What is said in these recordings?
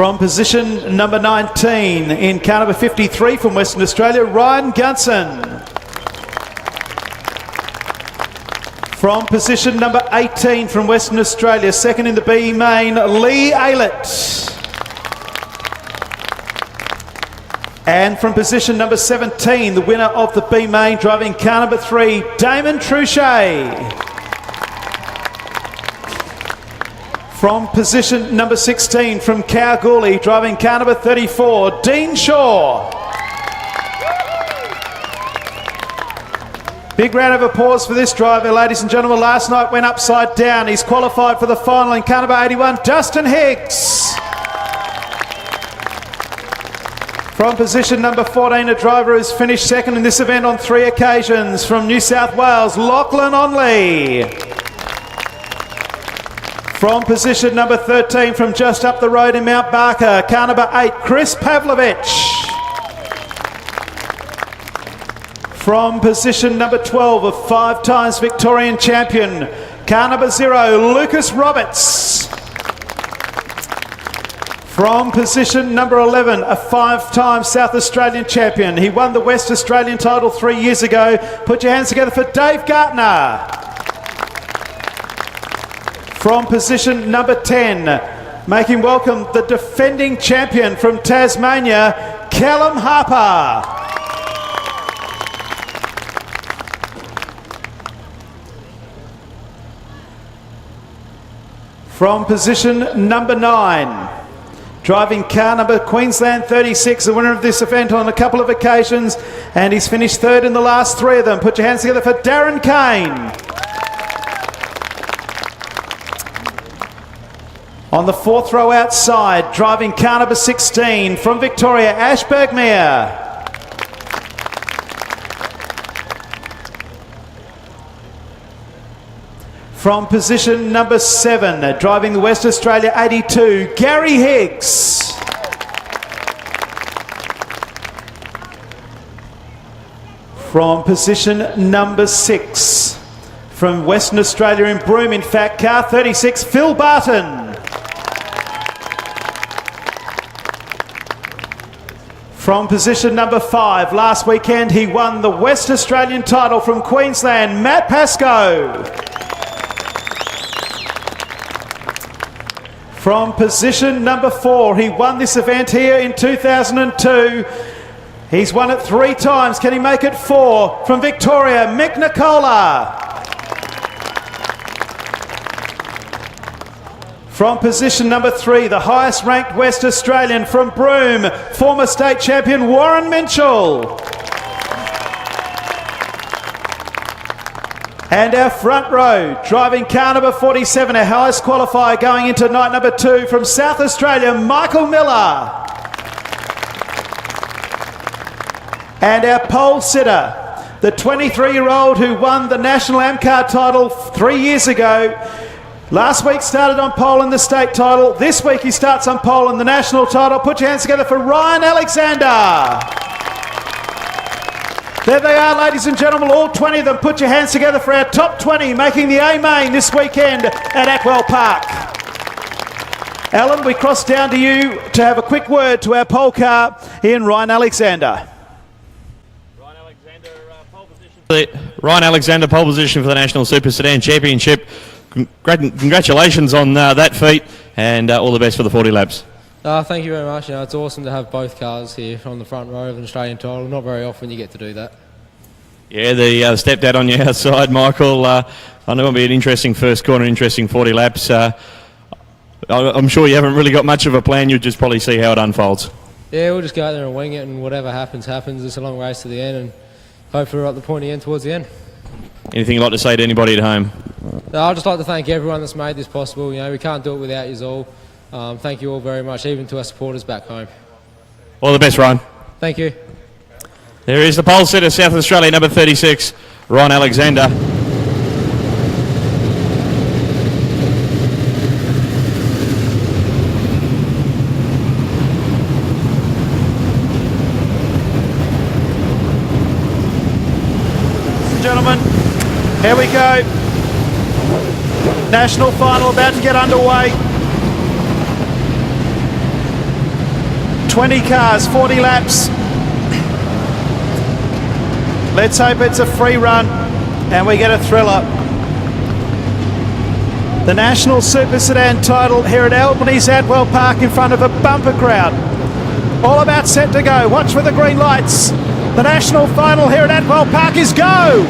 From position number 19 in car number 53 from Western Australia, Ryan Gunson. From position number 18 from Western Australia, second in the B main, Lee Aylett. And from position number 17, the winner of the B main, driving car number 3, Damon Truchet. From position number 16 from Kalgoorlie, driving car number 34, Dean Shaw. Big round of applause for this driver, ladies and gentlemen. Last night went upside down. He's qualified for the final in car number 81, Dustin Hicks. From position number 14, a driver who's finished second in this event on 3 occasions, from New South Wales, Lachlan Onley. From position number 13, from just up the road in Mount Barker, car number 8, Chris Pavlovich. From position number 12, a 5 times Victorian champion, car number 0, Lucas Roberts. From position number 11, a 5-time South Australian champion. He won the West Australian title 3 years ago. Put your hands together for Dave Gartner. From position number 10, making welcome the defending champion from Tasmania, Callum Harper. From position number 9, driving car number Queensland 36, the winner of this event on a couple of occasions, and he's finished third in the last 3 of them. Put your hands together for Darren Kane. On the 4th row outside, driving car number 16 from Victoria, Ash Bergmere. From position number 7, driving the West Australia 82, Gary Higgs. From position number 6, from Western Australia in Broome, in fact, car 36, Phil Barton. From position number 5, last weekend he won the West Australian title from Queensland, Matt Pascoe. From position number 4, he won this event here in 2002. He's won it 3 times. Can he make it 4? From Victoria, Mick Nicola. From position number 3, the highest ranked West Australian from Broome, former state champion Warren Minchell. And our front row, driving car number 47, our highest qualifier going into night number 2 from South Australia, Michael Miller. And our pole sitter, the 23-year-old who won the National AMCAR title 3 years ago. Last week started on pole in the state title. This week he starts on pole in the national title. Put your hands together for Ryan Alexander. There they are, ladies and gentlemen, all 20 of them. Put your hands together for our top 20 making the A-Main this weekend at Atwell Park. Alan, we cross down to you to have a quick word to our pole car in Ryan Alexander. Ryan Alexander, pole position for the National Super Sedan Championship. Congratulations on that feat, and all the best for the 40 laps. Thank you very much. It's awesome to have both cars here on the front row of an Australian title. Not very often you get to do that. Yeah, the stepdad on your outside, Michael. I know it'll be an interesting first corner, interesting 40 laps. I'm sure you haven't really got much of a plan. You'll just probably see how it unfolds. Yeah, we'll just go out there and wing it, and whatever happens, happens. It's a long race to the end, and hopefully we're at the pointy end towards the end. Anything you'd like to say to anybody at home? I'd just like to thank everyone that's made this possible. We can't do it without you all. Thank you all very much, even to our supporters back home. All the best, Ryan. Thank you. There is the pole sitter, South Australia, number 36, Ryan Alexander. Gentlemen, here we go. National final about to get underway. 20 cars, 40 laps. Let's hope it's a free run and we get a thriller. The National Super Sedan title here at Albany's Adwell Park in front of a bumper crowd. All about set to go. Watch for the green lights. The national final here at Adwell Park is go!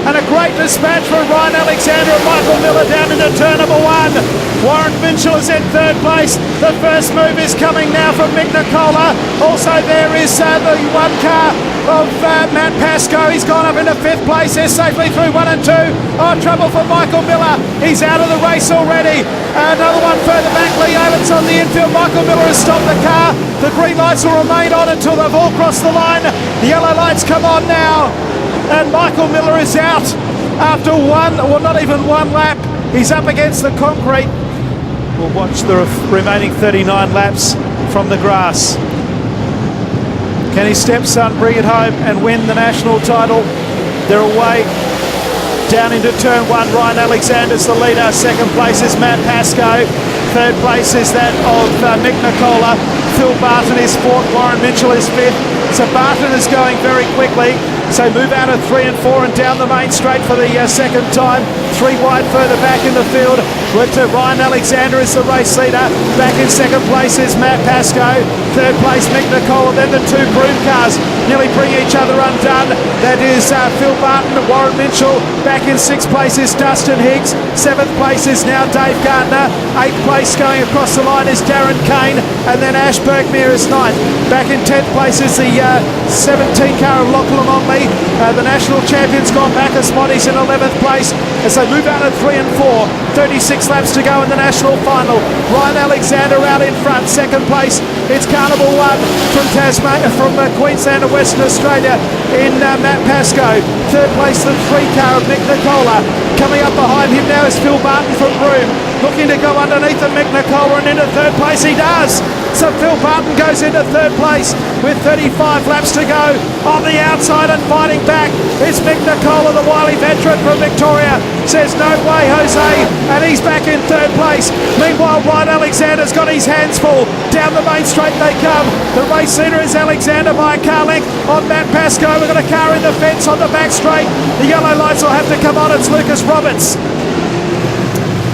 And a great dispatch from Ryan Alexander and Michael Miller down into turn number 1. Warren Minchell is in third place. The first move is coming now from Mick Nicola. Also there is the one car of Matt Pascoe. He's gone up into 5th place. They're safely through 1 and 2. Oh, trouble for Michael Miller. He's out of the race already. Another one further back. Lee Aylett's on the infield. Michael Miller has stopped the car. The green lights will remain on until they've all crossed the line. The yellow lights come on now. And Michael Miller is out after not even one lap. He's up against the concrete. We'll watch the remaining 39 laps from the grass. Can his stepson bring it home and win the national title? They're away down into turn 1. Ryan Alexander's the leader. Second place is Matt Pascoe. Third place is that of Mick Nicola. Phil Barton is 4th. Warren Mitchell is 5th. So Barton is going very quickly. So move out of 3 and 4 and down the main straight for the second time. 3 wide further back in the field. With Ryan Alexander is the race leader. Back in second place is Matt Pascoe. Third place Mick Nicola. Then the 2 broom cars nearly bring each other undone. That is Phil Barton and Warren Mitchell. Back in 6th place is Dustin Higgs. 7th place is now Dave Gardner. 8th place going across the line is Darren Kane. And then Ash Bergmere is 9th. Back in 10th place is the 17 car of Lachlan Longley. The national champion's gone back a spot. He's in 11th place as they move out of 3 and 4. 36 laps to go in the national final. Ryan Alexander out in front. Second place, it's Carnival 1 from Tasmania, from Queensland and Western Australia in Matt Pascoe. Third place, the 3 car of Mick Nicola. Coming up behind him now is Phil Barton from Broome. Looking to go underneath the Mick Nicola and into third place he does. So Phil Barton goes into third place with 35 laps to go. On the outside and fighting back is Mick Nicola, the wily veteran from Victoria. Says no way, Jose, and he's back in third place. Meanwhile, Ryan Alexander's got his hands full. Down the main straight they come. The race leader is Alexander by a car length on Matt Pascoe. We've got a car in the fence on the back straight. The yellow lights will have to come on. It's Lucas Roberts.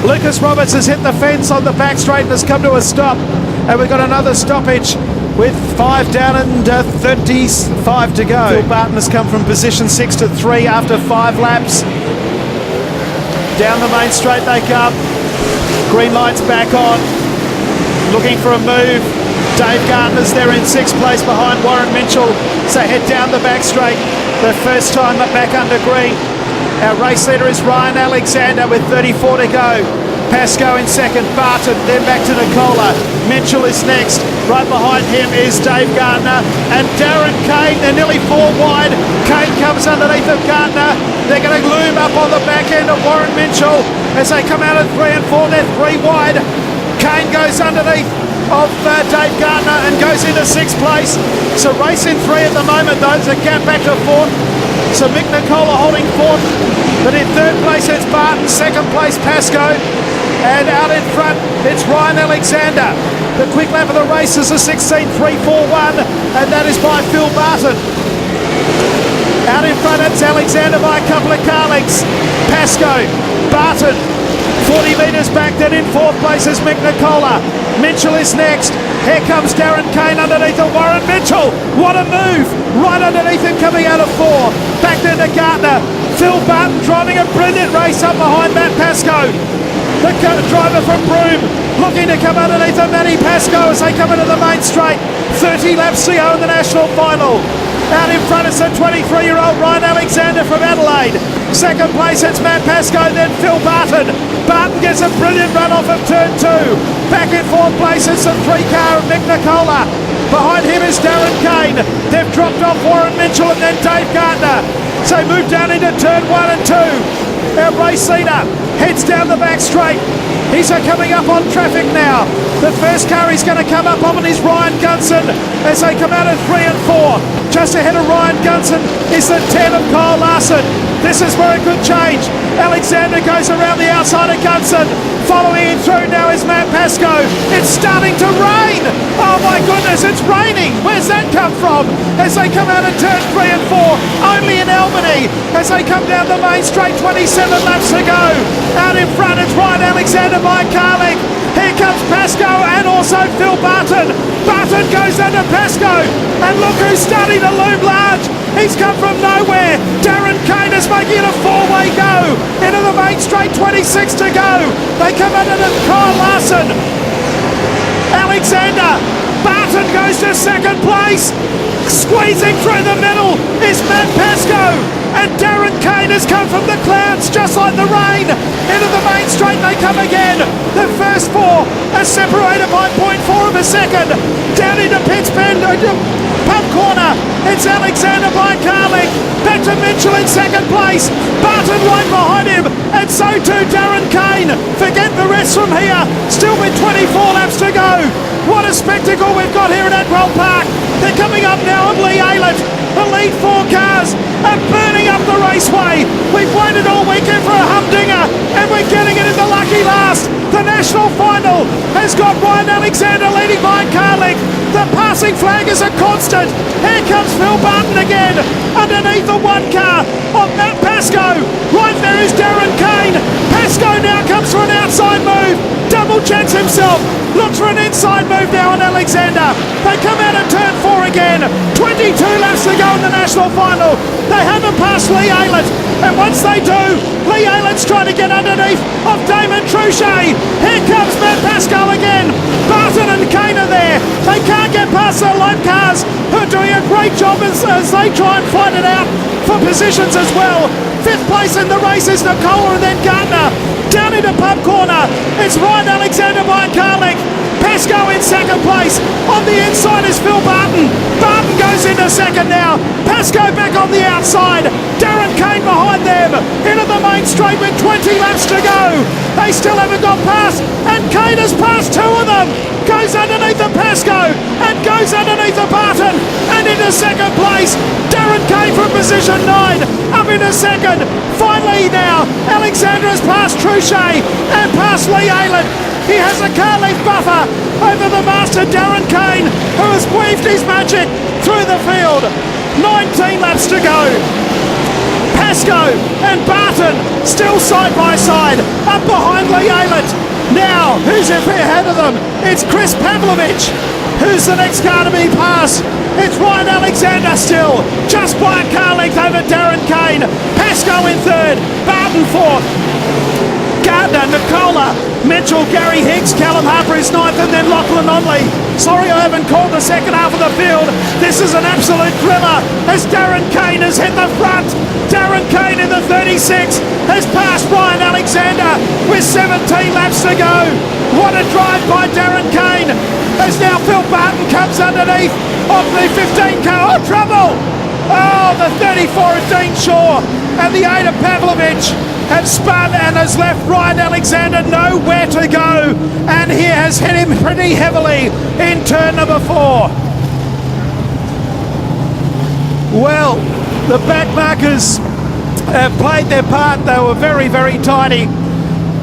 Lucas Roberts has hit the fence on the back straight and has come to a stop. And we've got another stoppage with 5 down and 35 to go. Phil Barton has come from position 6 to 3 after 5 laps. Down the main straight they come. Green lights back on. Looking for a move. Dave Gardner's there in 6th place behind Warren Minchell. So head down the back straight. The first time back under green. Our race leader is Ryan Alexander with 34 to go. Pascoe in second, Barton, then back to Nicola. Mitchell is next. Right behind him is Dave Gardner and Darren Kane. They're nearly 4 wide. Kane comes underneath of Gardner. They're going to loom up on the back end of Warren Mitchell as they come out of 3 and 4. They're 3 wide. Kane goes underneath of Dave Gardner and goes into 6th place. So race in 3 at the moment though. There's a gap back to 4th. So Mick Nicola holding 4th. But in 3rd place it's Barton. 2nd place Pascoe. And out in front, it's Ryan Alexander. The quick lap of the race is a 16.341, and that is by Phil Barton. Out in front, it's Alexander by a couple of car lengths. Pascoe, Barton, 40 metres back, then in 4th place is Mick Nicola. Mitchell is next. Here comes Darren Kane underneath of Warren Mitchell. What a move! Right underneath him coming out of 4. Back there to Gardner. Phil Barton driving a brilliant race up behind Matt Pascoe. The driver from Broome looking to come underneath of Matty Pascoe as they come into the main straight. 30 laps to go in the national final. Out in front is the 23-year-old Ryan Alexander from Adelaide. Second place it's Matt Pascoe, then Phil Barton. Barton gets a brilliant run off of turn 2. Back in 4th place it's the 3 car of Mick Nicola. Behind him is Darren Kane. They've dropped off Warren Mitchell and then Dave Gardner. So move down into turn 1 and 2. Our race leader heads down the back straight. He's coming up on traffic now. The first car he's going to come up on is Ryan Gunson as they come out of 3 and 4. Just ahead of Ryan Gunson is the 10 of Kyle Larson. This is where it could change. Alexander goes around the outside of Gunson. Following him through now is Matt Pascoe. It's starting to rain. Oh my goodness, it's raining. Where's that come from? As they come out of turn 3 and 4, only in Albany. As they come down the main straight, 27 laps to go. Out in front, it's Ryan Alexander by Carling. Here comes Pascoe and also Phil Barton. Barton goes under Pascoe. And look who's starting to loom large. He's come from nowhere. Darren Kane is making it a four-way go. Into the main straight, 26 to go. They come under to Kyle Larson. Alexander. Barton goes to second place. Squeezing through the middle is Matt Pascoe. And Darren Kane has come from the clouds just like the rain. Into the main straight they come again. The first four are separated by 0.4 of a second. Down into Pitts Bend, pub corner. It's Alexander by Carling. Back to Mitchell in second place. Barton right behind him. And so too Darren Kane. Forget the rest from here. Still with 24 laps to go. What a spectacle we've got here at Adwell Park. They're coming up now on Lee Aylett. The lead four cars are burning up the raceway. We've waited all weekend for a humdinger, and we're getting it in the lucky last. The national final has got Ryan Alexander leading by Carling. The passing flag is a constant. Here comes Phil Barton again, underneath the one car of Matt Pascoe. Right there is Darren Kane. Pascoe now comes for an outside move. Double checks himself. Looks for an inside move now on Alexander. They come out of turn 4 again. 22 laps to go in the national final. They haven't passed Lee Aylett. And once they do, Lee Aylett's trying to get underneath of Damon Truchet. Here comes Matt Pascoe again. Barton and Kane are there. They can't get past the light cars, who are doing a great job as they try and fight it out for positions as well. Fifth place in the race is Nicola and then Gardner. Down into pub corner, it's Ryan Alexander by Carling. Pascoe in second place. On the inside is Phil Barton. Barton goes into second now. Pascoe back on the outside. Darren Kane behind them. Into the main straight with 20 laps to go. They still haven't got past. And Kane has passed two of them. Goes underneath the Pascoe. And goes underneath the Barton. And into second place. Darren Kane from position 9. Up into second. Finally now, Alexander has passed Truchet and passed Lee Aylett. He has a car length buffer over the master Darren Kane, who has weaved his magic through the field. 19 laps to go. Pascoe and Barton still side by side, up behind Lee Aylett. Now, who's ahead of them? It's Chris Pavlovich. Who's the next car to be passed? It's Ryan Alexander still, just by a car length over Darren Kane. Pascoe in third, Barton fourth. Gardner, Nicola, Mitchell, Gary Higgs, Callum Harper is ninth, and then Lachlan Onley. Sorry I haven't called the second half of the field. This is an absolute thriller as Darren Kane has hit the front. Darren Kane in the 36 has passed Ryan Alexander with 17 laps to go. What a drive by Darren Kane as now Phil Barton comes underneath of the 15 car. Oh, trouble! Oh, the 34 of Dean Shaw and the 8 of Pavlovich have spun and has left Ryan Alexander nowhere to go, and he has hit him pretty heavily in turn number 4. Well, the back markers have played their part. They were very, very tidy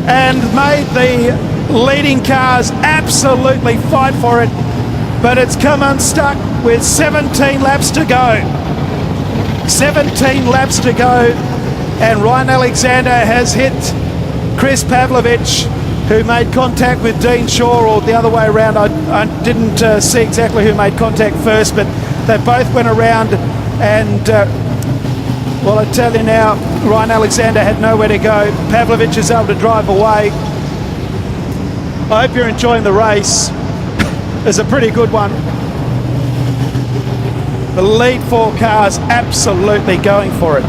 and made the leading cars absolutely fight for it, but it's come unstuck with 17 laps to go. 17 laps to go, and Ryan Alexander has hit Chris Pavlovich, who made contact with Dean Shaw, or the other way around. I didn't see exactly who made contact first, but they both went around, and well, I tell you now, Ryan Alexander had nowhere to go. Pavlovich is able to drive away. I hope you're enjoying the race. It's a pretty good one. The lead 4 cars absolutely going for it.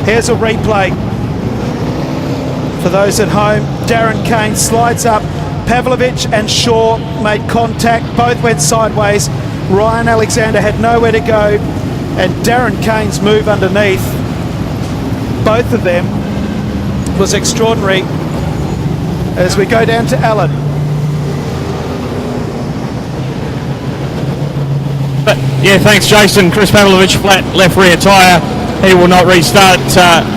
Here's a replay for those at home. Darren Kane slides up. Pavlovich and Shaw made contact. Both went sideways. Ryan Alexander had nowhere to go. And Darren Kane's move underneath, both of them, was extraordinary. As we go down to Alan. Yeah, thanks, Jason. Chris Pavlovich, flat left rear tyre. he will not restart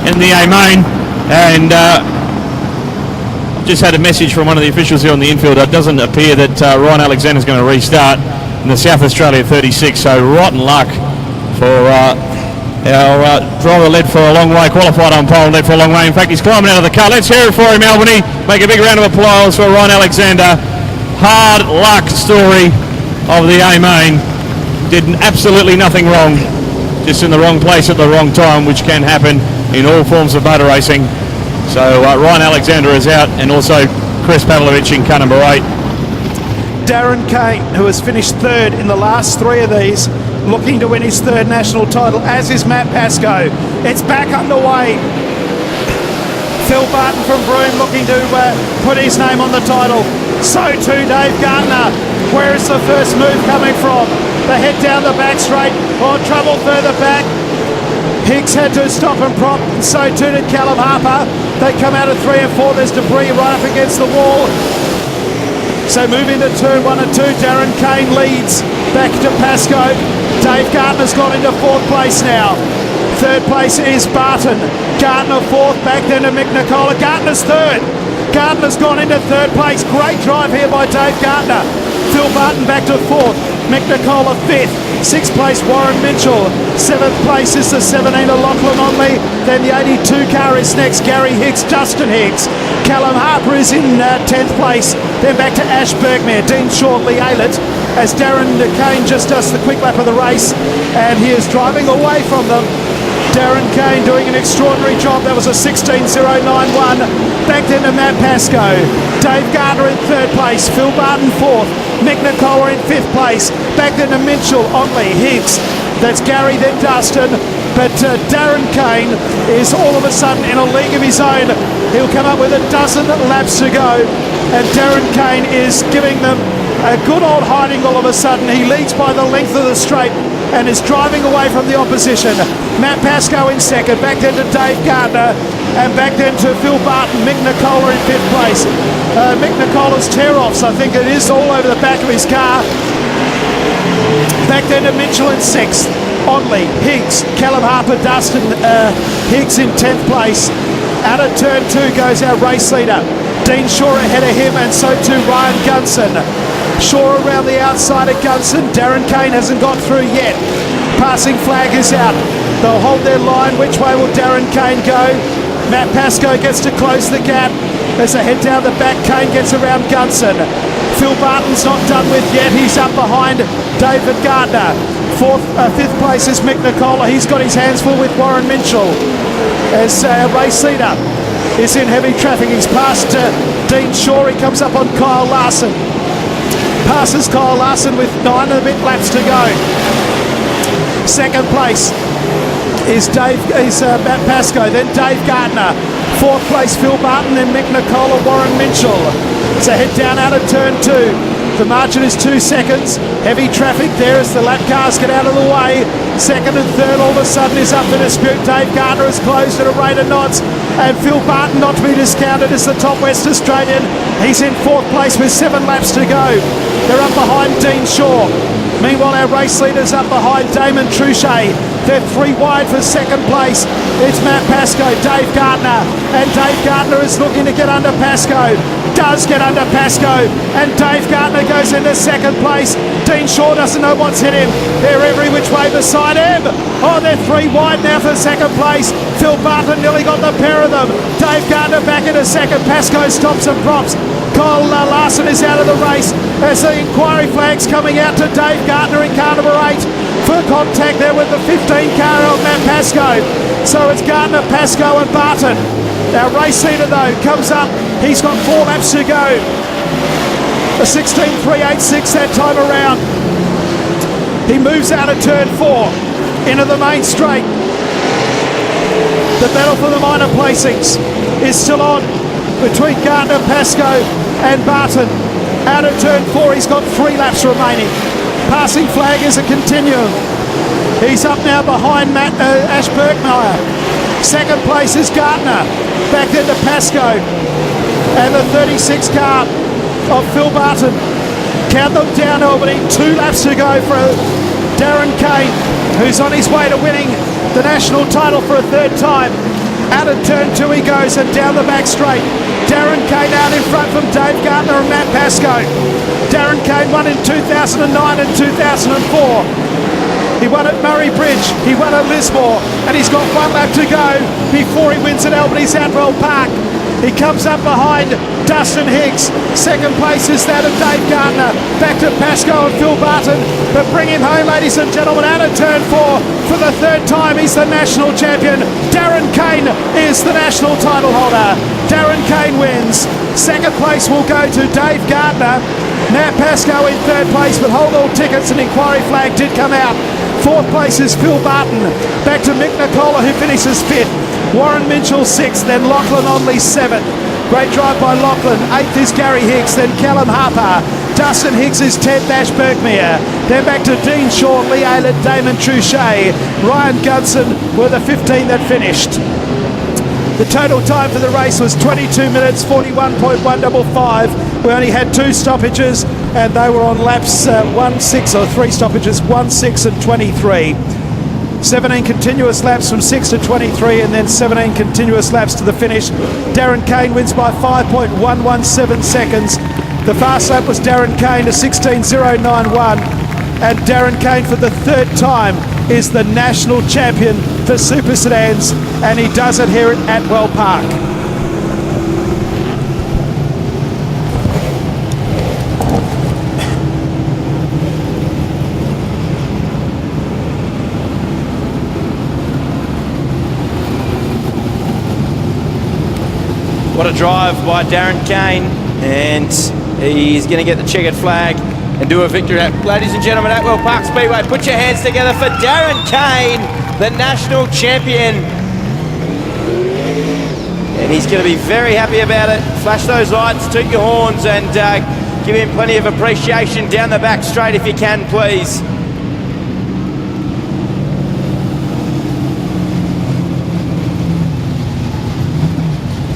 in the A main. And I've just had a message from one of the officials here on the infield. It doesn't appear that Ryan Alexander is going to restart in the South Australia 36. So rotten luck for our driver. Led for a long way, qualified on pole, led for a long way. In fact, he's climbing out of the car. Let's hear it for him, Albany. Make a big round of applause for Ryan Alexander. Hard luck story of the A main. Did absolutely nothing wrong, just in the wrong place at the wrong time, which can happen in all forms of motor racing. So Ryan Alexander is out, and also Chris Pavlovich in car number 8. Darren Kane, who has finished third in the last 3 of these, looking to win his 3rd national title, as is Matt Pascoe. It's back underway. Phil Barton from Broome looking to put his name on the title. So too Dave Gardner. Where is the first move coming from? The head down the back straight. Oh, trouble further back. Hicks had to stop and prop, and so too did Callum Harper. They come out of 3 and 4. There's debris right up against the wall. So moving to turn 1 and 2, Darren Kane leads back to Pascoe. Dave Gardner's gone into 4th place now. 3rd place is Barton. Gardner 4th, back then to Mick Nicola. Gardner's 3rd. Gardner's gone into 3rd place. Great drive here by Dave Gardner. Phil Barton back to 4th. Mick Nicola 5th. 6th place Warren Mitchell. 7th place is the 17 of Lachlan Onley. Then the 82 car is next. Gary Hicks, Justin Hicks. Callum Harper is in 10th place. Then back to Ash Bergmere, Dean Shaw, Lee Aylett, as Darren Kane just does the quick lap of the race, and he is driving away from them. Darren Kane doing an extraordinary job. That was a 16.091. Back then to Matt Pascoe. Dave Gardner in 3rd place. Phil Barton 4th. Mick Nicola in 5th place. Back then to Mitchell, Onley, Hicks. That's Gary, then Dustin. But Darren Kane is all of a sudden in a league of his own. He'll come up with a dozen laps to go. And Darren Kane is giving them a good old hiding all of a sudden. He leads by the length of the straight and is driving away from the opposition. Matt Pascoe in 2nd, back then to Dave Gardner, and back then to Phil Barton. Mick Nicola in 5th place. Mick Nicola's tear-offs, I think it is, all over the back of his car. Back then to Mitchell in 6th. Onley, Higgs, Callum Harper, Dustin, Higgs in 10th place. Out of turn 2 goes our race leader. Dean Shaw ahead of him, and so too Ryan Gunson. Shaw around the outside of Gunson. Darren Kane hasn't got through yet. Passing flag is out. They'll hold their line. Which way will Darren Kane go? Matt Pascoe gets to close the gap. As they head down the back, Kane gets around Gunson. Phil Barton's not done with yet. He's up behind David Gardner. 5th place is Mick Nicola. He's got his hands full with Warren Mitchell. As race leader is in heavy traffic. He's passed Dean Shaw. He comes up on Kyle Larson. Passes Kyle Larson with 9 and a bit laps to go. 2nd place is Matt Pascoe, then Dave Gardner. 4th place Phil Barton, then Mick Nicola, Warren Mitchell. So head down out of turn 2. The margin is 2 seconds. Heavy traffic there as the lap cars get out of the way. 2nd and 3rd all of a sudden is up for dispute. Dave Gardner has closed at a rate of knots, and Phil Barton, not to be discounted, is the top West Australian. He's in 4th place with 7 laps to go. They're up behind Dean Shaw. Meanwhile, our race leader's up behind Damon Truchet. They're 3 wide for 2nd place. It's Matt Pascoe, Dave Gardner, and Dave Gardner is looking to get under Pascoe. Does get under Pascoe, and Dave Gardner goes into 2nd place. Dean Shaw doesn't know what's hit him. They're every which way beside him. Oh, they're 3 wide now for 2nd place. Phil Barton nearly got the pair of them. Dave Gardner back into 2nd. Pascoe stops and props. Kyle Larson is out of the race as the inquiry flag's coming out to Dave Gardner in car number 8 for contact there with the 15 car of Matt Pascoe. So it's Gardner, Pascoe and Barton. Our race leader though comes up. He's got 4 laps to go. A 16.386 that time around. He moves out of turn 4 into the main straight. The battle for the minor placings is still on between Gardner, Pascoe and Barton. Out of turn 4, he's got 3 laps remaining. Passing flag is a continuum. He's up now behind Ash Bergmire. 2nd place is Gardner. Back then to Pascoe. And the 36 car of Phil Barton. Count them down, Albany. 2 laps to go for Darren Kane. who's on his way to winning the national title for a third time. Out of turn 2 he goes and down the back straight. Darren Kane out in front from Dave Gardner and Matt Pascoe. Darren Kane won in 2009 and 2004. He won at Murray Bridge, he won at Lismore, and he's got 1 lap to go before he wins at Albany's Admiral Park. He comes up behind Dustin Hicks. Second place is that of Dave Gardner. Back to Pascoe and Phil Barton. But bring him home, ladies and gentlemen, out of turn 4 for the third time. He's the national champion. Darren Kane is the national title holder. Darren Kane wins. Second place will go to Dave Gardner. Matt Pascoe in third place, but hold all tickets, an inquiry flag did come out. Fourth place is Phil Barton. Back to Mick Nicola, who finishes 5th. Warren Mitchell 6th, then Lachlan Onley 7th. Great drive by Lachlan. 8th is Gary Hicks, then Callum Harper. Dustin Hicks is 10th, Ash Berkmere. Then back to Dean Shaw, Lee Aylett, Damon Trouchet. Ryan Gudson were the 15 that finished. The total time for the race was 22 minutes, 41.155. We only had 2 stoppages, and they were on laps 1, 6, or 3 stoppages, 1, 6 and 23. 17 continuous laps from 6 to 23, and then 17 continuous laps to the finish. Darren Kane wins by 5.117 seconds. The fast lap was Darren Kane to 16.091, and Darren Kane for the third time is the national champion for Super Sedans, and he does it here at Atwell Park. What a drive by Darren Kane, and he's going to get the checkered flag and do a victory lap. Ladies and gentlemen, Atwell Park Speedway, put your hands together for Darren Kane, the national champion. And he's going to be very happy about it. Flash those lights, toot your horns, and give him plenty of appreciation down the back straight if you can, please.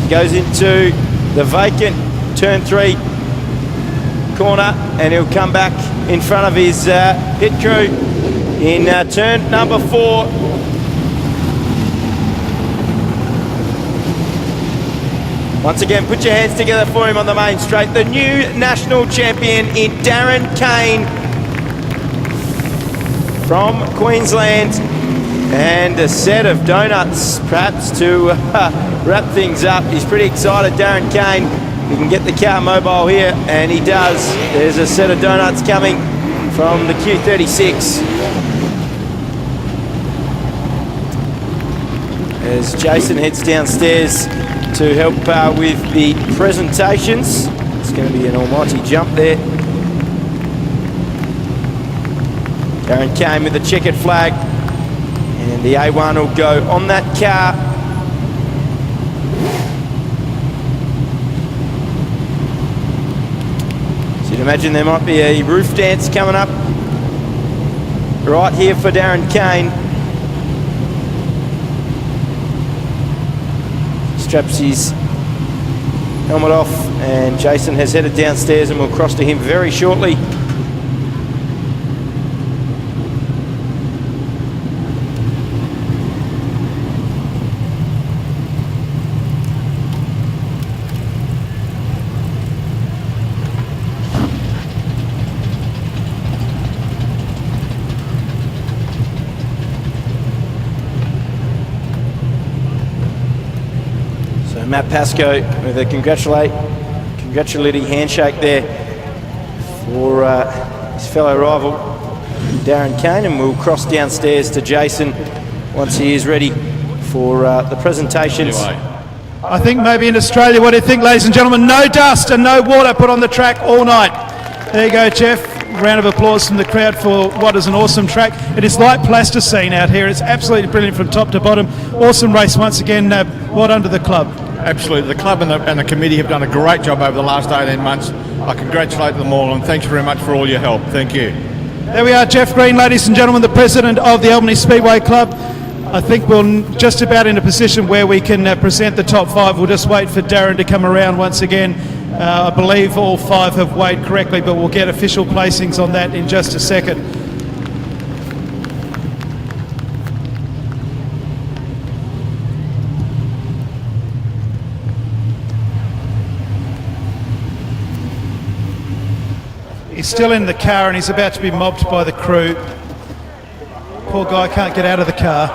Goes into the vacant turn 3 corner, and he'll come back in front of his pit crew in turn number 4. Once again, put your hands together for him on the main straight. The new national champion in Darren Kane from Queensland. And a set of donuts, perhaps, to wrap things up. He's pretty excited, Darren Kane. He can get the car mobile here, and he does. There's a set of donuts coming from the Q36. As Jason heads downstairs to help with the presentations. It's going to be an almighty jump there. Darren Kane with the checkered flag. And the A1 will go on that car. So you'd imagine there might be a roof dance coming up right here for Darren Kane. Straps his helmet off, and Jason has headed downstairs, and we'll cross to him very shortly. Matt Pascoe with a congratulatory handshake there for his fellow rival Darren Kane, and we'll cross downstairs to Jason once he is ready for the presentations. I think maybe in Australia, what do you think, ladies and gentlemen? No dust and no water put on the track all night. There you go, Jeff. Round of applause from the crowd for what is an awesome track. It is like plasticine out here. It's absolutely brilliant from top to bottom. Awesome race once again. Well done to the club. Absolutely. The club and the committee have done a great job over the last 18 months. I congratulate them all, and thanks very much for all your help. Thank you. There we are, Jeff Green, ladies and gentlemen, the president of the Albany Speedway Club. I think we're just about in a position where we can present the top 5. We'll just wait for Darren to come around once again. I believe all 5 have weighed correctly, but we'll get official placings on that in just a second. He's still in the car and he's about to be mobbed by the crew. Poor guy can't get out of the car.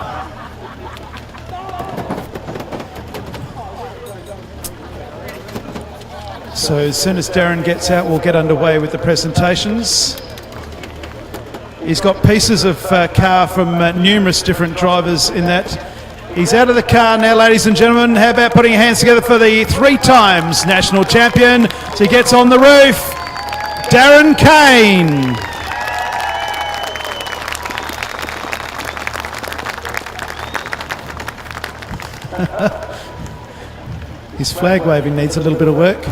So as soon as Darren gets out, we'll get underway with the presentations. He's got pieces of car from numerous different drivers in that. He's out of the car now, ladies and gentlemen. How about putting your hands together for the 3 times national champion? So he gets on the roof, Darren Kane. His flag waving needs a little bit of work.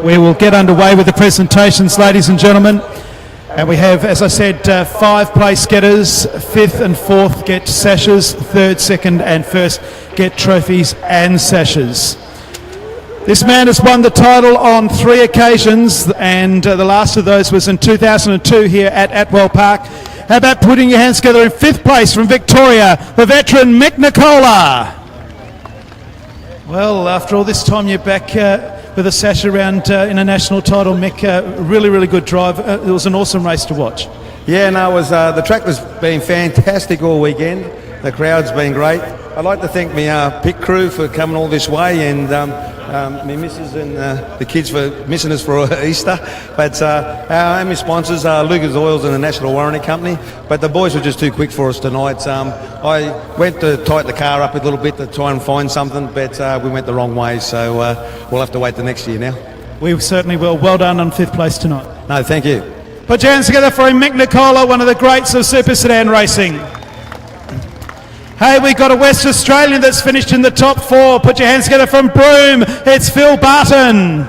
We will get underway with the presentations, ladies and gentlemen. And we have, as I said, 5 place getters. 5th and 4th get sashes. 3rd, 2nd and 1st get trophies and sashes. This man has won the title on 3 occasions, and the last of those was in 2002 here at Atwell Park. How about putting your hands together in 5th place from Victoria, the veteran Mick Nicola. Well, after all this time, you're back with a sash around in a national title, Mick. Really, really good drive. It was an awesome race to watch. Yeah, no, it was, the track was been fantastic all weekend. The crowd's been great. I'd like to thank my pit crew for coming all this way, and my missus and the kids for missing us for Easter. But our my sponsors are Lucas Oils and the National Warranty Company. But the boys were just too quick for us tonight. I went to tighten the car up a little bit to try and find something, but we went the wrong way. So we'll have to wait the next year now. We certainly will. Well done on 5th place tonight. No, thank you. Put your hands together for Mick Nicola, one of the greats of Super Sedan racing. Hey, we got a West Australian that's finished in the top 4. Put your hands together from Broome. It's Phil Barton.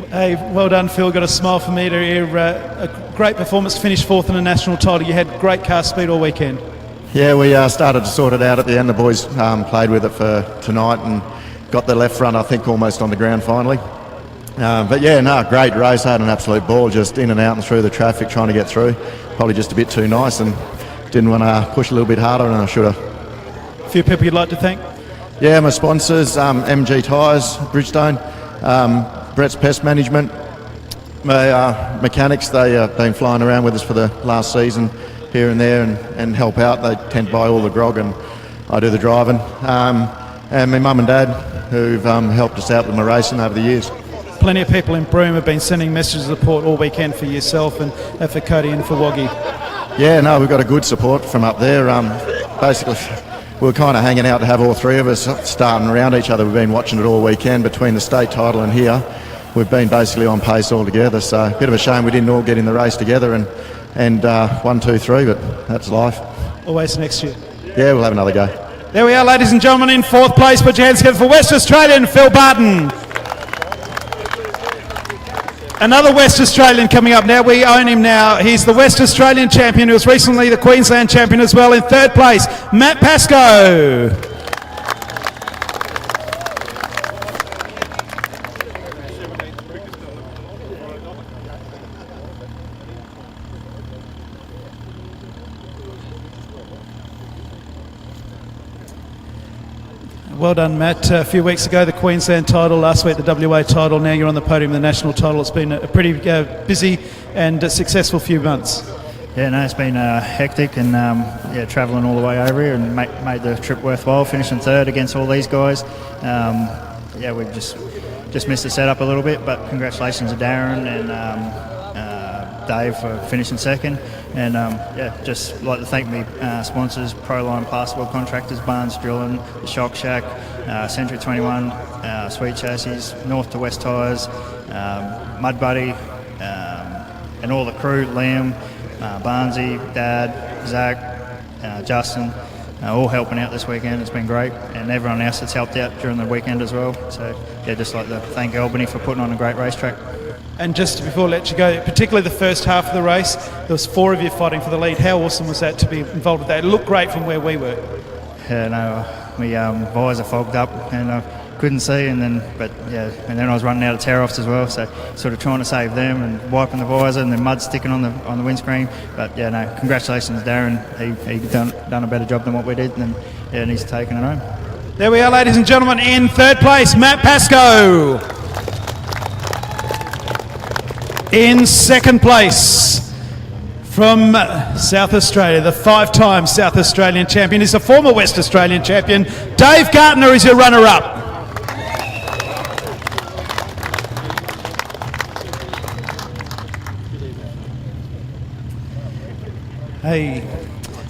Hey, well done, Phil. Got a smile for me to hear. A great performance, finished 4th in a national title. You had great car speed all weekend. Yeah, we started to sort it out at the end. The boys played with it for tonight and got the left front, I think, almost on the ground finally. But yeah, no, great race. Had an absolute ball, just in and out and through the traffic, trying to get through. Probably just a bit too nice and didn't want to push a little bit harder, and I should have. A few people you'd like to thank? Yeah, my sponsors, MG Tyres, Bridgestone, Brett's Pest Management, my mechanics. They've been flying around with us for the last season here and there and help out. They tend to buy all the grog and I do the driving. And my mum and dad who've helped us out with my racing over the years. Plenty of people in Broome have been sending messages of support all weekend for yourself and for Cody and for Woggy. Yeah, no, we've got a good support from up there. Basically, we were kind of hanging out to have all 3 of us starting around each other. We've been watching it all weekend between the state title and here. We've been basically on pace all together, so a bit of a shame we didn't all get in the race together and 1, 2, 3, but that's life. Always next year. Yeah, we'll have another go. There we are, ladies and gentlemen, in 4th place. Put your hands together for West Australian, Phil Barton. Another West Australian coming up now. We own him now. He's the West Australian champion, who was recently the Queensland champion as well. In 3rd place, Matt Pascoe. Well done, Matt. A few weeks ago, the Queensland title, last week the WA title, now you're on the podium, the national title. It's been a pretty busy and successful few months. Yeah, no, it's been hectic and travelling all the way over here and made the trip worthwhile, finishing 3rd against all these guys. We've just missed the setup a little bit, but congratulations to Darren and Dave for finishing 2nd. And just like to thank me sponsors, Proline Plasterboard Contractors, Barnes Drilling, the Shock Shack, Century 21, Sweet Chassis, North to West Tyres, Mud Buddy, and all the crew, Liam, Barnesy, Dad, Zach, Justin, all helping out this weekend. It's been great, and everyone else that's helped out during the weekend as well. So yeah, just like to thank Albany for putting on a great racetrack. And just before I let you go, particularly the first half of the race, there was 4 of you fighting for the lead. How awesome was that to be involved with that? It looked great from where we were. Yeah, no, my visor fogged up and I couldn't see, and then I was running out of tear-offs as well, so sort of trying to save them and wiping the visor, and then mud sticking on the windscreen. But yeah, no, congratulations, Darren. He done a better job than what we did, and he's taken it home. There we are, ladies and gentlemen. In third place, Matt Pascoe. In second place, from South Australia, the 5-time South Australian champion, is a former West Australian champion. Dave Gardner is your runner-up. Hey,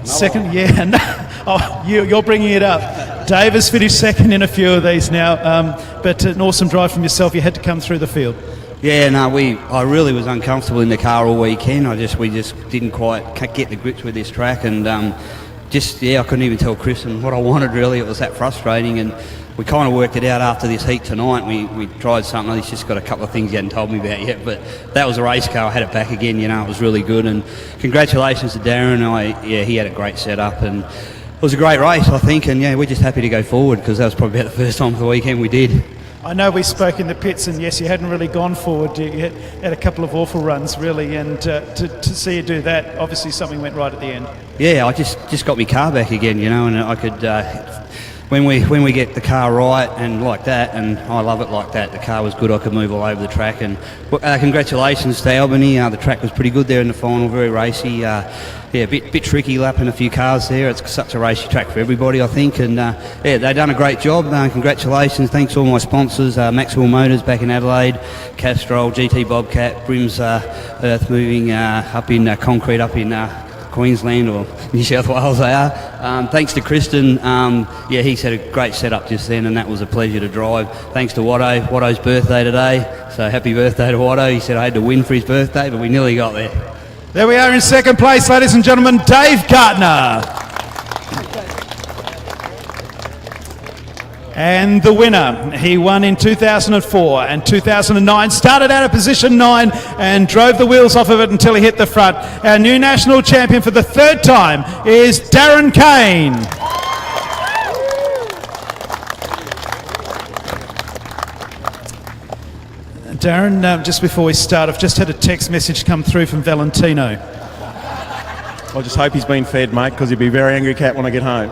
second, yeah. No. Oh, you're bringing it up. Dave has finished second in a few of these now, but an awesome drive from yourself. You had to come through the field. Yeah, no, I really was uncomfortable in the car all weekend. We just didn't quite get the grips with this track, and I couldn't even tell Chris and what I wanted really. It was that frustrating, and we kind of worked it out after this heat tonight. We tried something. He's just got a couple of things he hadn't told me about yet, but that was a race car. I had it back again. It was really good, and congratulations to Darren. He had a great setup, and it was a great race, I think, and we're just happy to go forward because that was probably about the first time for the weekend we did. I know we spoke in the pits, and yes, you hadn't really gone forward. You had a couple of awful runs, really, and to see you do that, obviously something went right at the end. Yeah, I just got my car back again, and I could, when we get the car right and like that, and I love it like that, the car was good, I could move all over the track, and congratulations to Albany. The track was pretty good there in the final, very racy. A bit tricky lapping a few cars there. It's such a racy track for everybody, I think, and they've done a great job. Congratulations, thanks to all my sponsors, Maxwell Motors back in Adelaide, Castrol, GT Bobcat, Brim's Earth Moving up in concrete up in Queensland or New South Wales they are. Thanks to Kristen, he's had a great setup just then, and that was a pleasure to drive. Thanks to Watto. Watto's birthday today, so happy birthday to Watto. He said I had to win for his birthday, but we nearly got there. There we are in second place, ladies and gentlemen, Dave Gardner. And the winner, he won in 2004 and 2009, started out at position 9 and drove the wheels off of it until he hit the front. Our new national champion for the 3rd time is Darren Kane. Darren, just before we start, I've just had a text message come through from Valentino. I just hope he's been fed, mate, because he'll be a very angry cat when I get home.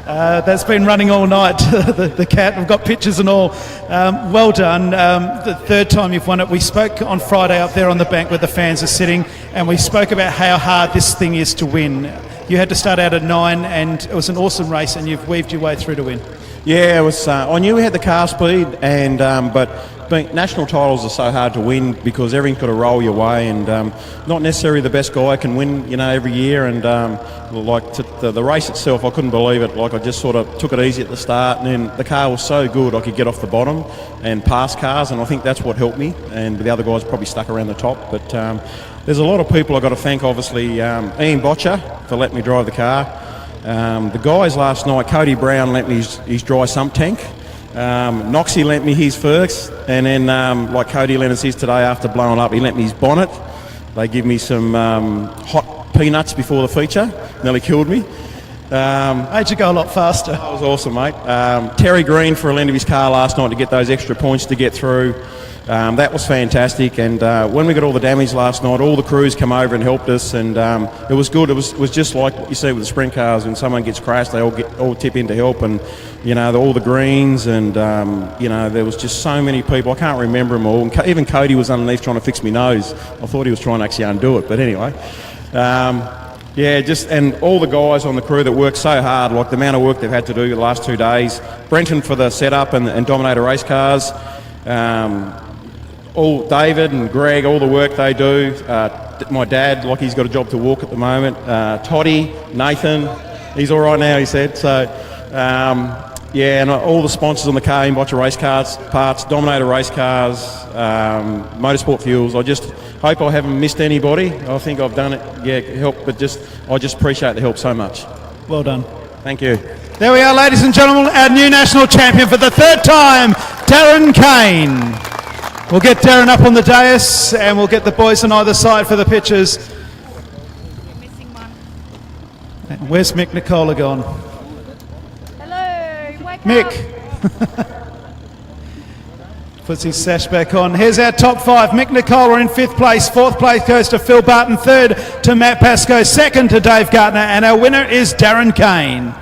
That's been running all night, the cat. We've got pictures and all. Well done. The 3rd time you've won it. We spoke on Friday up there on the bank where the fans are sitting, and we spoke about how hard this thing is to win. You had to start out at 9, and it was an awesome race, and you've weaved your way through to win. Yeah, it was. I knew we had the car speed, and but national titles are so hard to win because everything's got to roll your way, and not necessarily the best guy can win, every year. And the race itself, I couldn't believe it. I just sort of took it easy at the start, and then the car was so good I could get off the bottom and pass cars, and I think that's what helped me. And the other guys probably stuck around the top, but there's a lot of people I've got to thank. Obviously, Ian Botcher for letting me drive the car. The guys last night, Cody Brown lent me his dry sump tank. Noxie lent me his first, and then Cody lent us his today after blowing up. He lent me his bonnet. They give me some hot peanuts before the feature. Nearly killed me. Made you go a lot faster. That was awesome, mate. Terry Green for a lend of his car last night to get those extra points to get through. That was fantastic, and when we got all the damage last night, all the crews come over and helped us, and it was good. It was just like what you see with the sprint cars. When someone gets crashed, they all tip in to help, and all the greens, and there was just so many people. I can't remember them all. And even Cody was underneath trying to fix my nose. I thought he was trying to actually undo it, but anyway. And all the guys on the crew that worked so hard, like the amount of work they've had to do the last 2 days. Brenton for the setup and Dominator race cars. All David and Greg, all the work they do. My dad, he's got a job to walk at the moment. Toddy, Nathan, he's all right now, he said. So, and all the sponsors on the car, Botcher race cars, parts, Dominator race cars, Motorsport Fuels. I just hope I haven't missed anybody. I think I've done it, help, but I just appreciate the help so much. Well done. Thank you. There we are, ladies and gentlemen, our new national champion for the third time, Darren Kane. We'll get Darren up on the dais and we'll get the boys on either side for the pictures. Where's Mick Nicola gone? Hello, wake Mick. up. Puts his sash back on. Here's our top five. Mick Nicola in 5th place. 4th place goes to Phil Barton. 3rd to Matt Pascoe. 2nd to Dave Gartner. And our winner is Darren Kane.